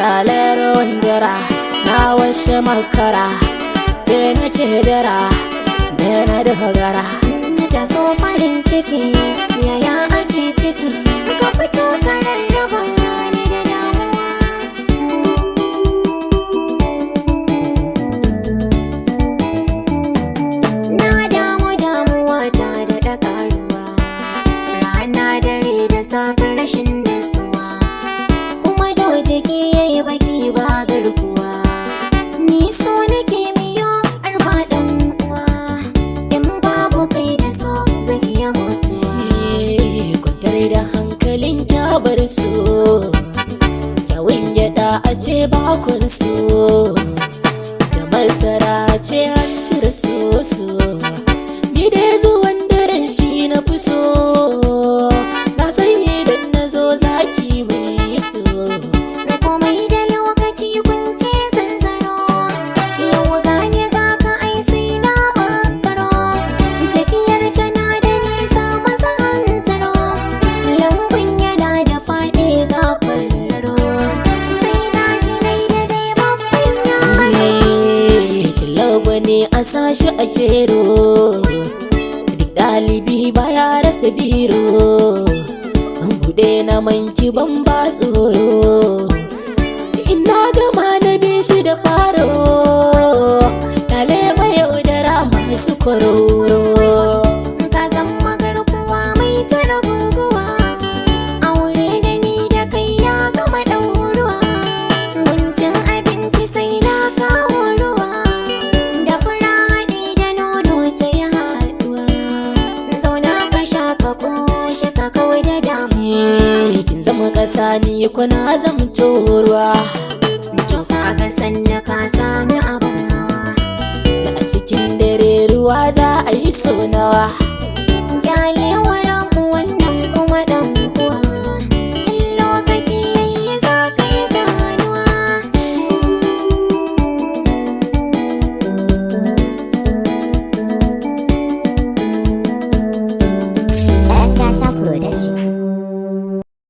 Yalar wandara na washe makara ke nake dara da na dogara. Ta so farin ciki yaya ake ciki ka fito ka rarraba ni da damuwa. Na damu damuwa ta da karuwa, rana dare da safe rashin nasuwa, kuma da jiki yayi baki ba garkuwa. Ni so nake miyo arba dan uwa, in babu kai da so zai iya mutuwa. Kwantar da hankalin kyabar so, kyawun gyada a ce bakon so, da masara ce an cire soso. Ni dai zuwan daren shi na fi so, na san idan na zo zaki mai so. Komai da lokaci kunce zanzaro, yau gane ga ka ai sai na makaro. Tafiyar tana da nisa masa hanzaro, lambun yana da faɗi ga kwararo, sai na ji dai babban yaro. Kilawa ne a sashi a kero, duk ɗalibi baya rasa biro. An buɗe na manki ban ba tsoro, ina gama na bi shi da faro. Dale mai yaudara masu kwaroro. Ka zama garkuwa mai tara guguwa, aure da ni da kai ya gama ɗauruwa. Guncin abinci sai na kawo ruwa, da fura haɗi da nono ta yi haɗuwa. Zauna ka shafa ƙoshi ka kawai da damu, Kin zama ƙasa ni kuna zamto ruwa, to kaga sanda ka sami abin hawa. da a cikin dare ruwa za a yi so nawa.